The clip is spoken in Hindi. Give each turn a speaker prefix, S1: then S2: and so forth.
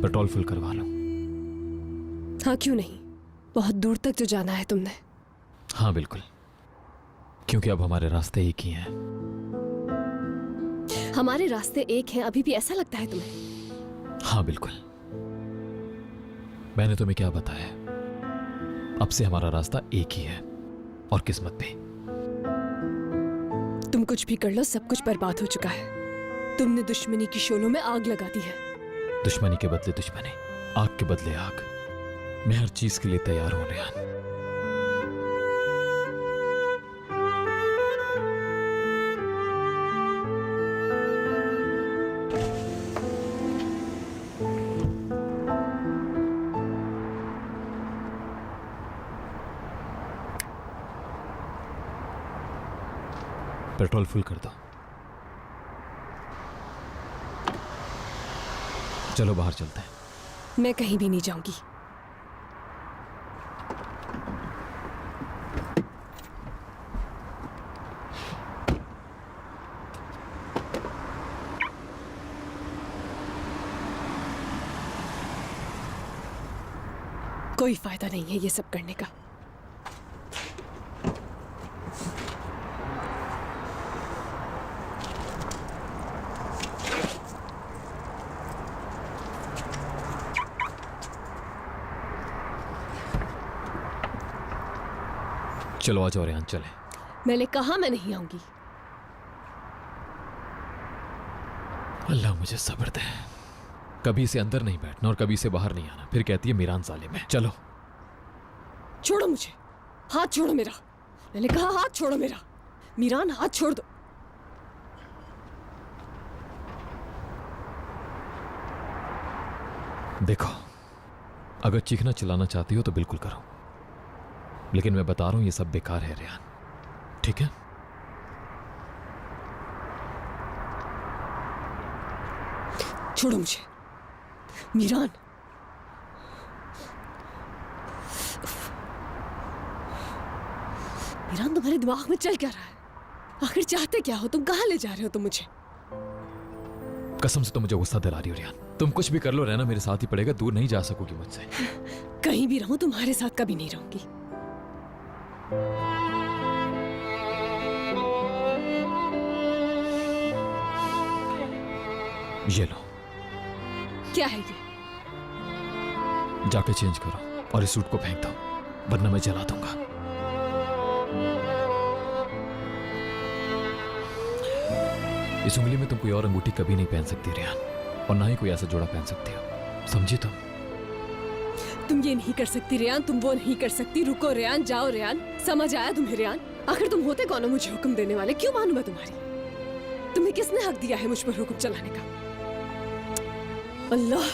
S1: पेट्रोल फुल करवा लो।
S2: हाँ क्यों नहीं, बहुत दूर तक जो जाना है तुमने।
S1: हाँ बिल्कुल, क्योंकि अब हमारे रास्ते एक ही हैं।
S2: हमारे रास्ते एक हैं, अभी भी ऐसा लगता है तुम्हें?
S1: हाँ बिल्कुल, मैंने तुम्हें क्या बताया, अब से हमारा रास्ता एक ही है और किस्मत भी।
S2: तुम कुछ भी कर लो, सब कुछ बर्बाद हो चुका है। तुमने दुश्मनी की शोलों में आग लगा दी है।
S1: दुश्मनी के बदले दुश्मनी, आग के बदले आग। मैं हर चीज के लिए तैयार हूं रेहान। पेट्रोल फुल कर दो। चलो बाहर चलते हैं।
S2: मैं कहीं भी नहीं जाऊंगी। कोई फायदा नहीं है ये सब करने का।
S1: चलो आ जाओ रेहान, चले।
S2: मैंने कहा मैं नहीं आऊंगी।
S1: अल्लाह मुझे सब्र दे। कभी इसे अंदर नहीं बैठना और कभी इसे बाहर नहीं आना, फिर कहती है मीरान जालिम है। चलो।
S2: छोड़ो मुझे, हाथ छोड़ो मेरा। मैंने कहा हाथ छोड़ो मेरा। मीरान हाथ छोड़ दो।
S1: देखो, अगर चीखना चिल्लाना चाहती हो तो बिल्कुल करो, लेकिन मैं बता रहा हूं ये सब बेकार है रेहान, ठीक है?
S2: छोड़ो मुझे मीरान। मीरान, तुम्हारे दिमाग में चल क्या रहा है? आखिर चाहते क्या हो तुम? कहां ले जा रहे हो तुम मुझे?
S1: कसम से तुम मुझे गुस्सा दिला रही हो रेहान। तुम कुछ भी कर लो, रहना मेरे साथ ही पड़ेगा, दूर नहीं जा सकोगी मुझसे।
S2: कहीं भी रहूं तुम्हारे साथ कभी नहीं रहूंगी।
S1: ये लो।
S2: क्या है ये?
S1: जाके चेंज करो और इस सूट को फेंक दो, वरना मैं जला दूंगा। इस उंगली में तुम कोई और अंगूठी कभी नहीं पहन सकती रेहान, और ना ही कोई ऐसा जोड़ा पहन सकती हो, समझी
S2: तुम ये नहीं कर सकती रेहान, तुम वो नहीं कर सकती। रुको रेहान, जाओ रेहान। समझ आया तुम्हें रेहान? आखिर तुम होते कौन हो मुझे हुक्म देने वाले? क्यों मानूं मैं तुम्हारी? तुम्हें किसने हक दिया है मुझ पर हुक्म चलाने का? अल्लाह।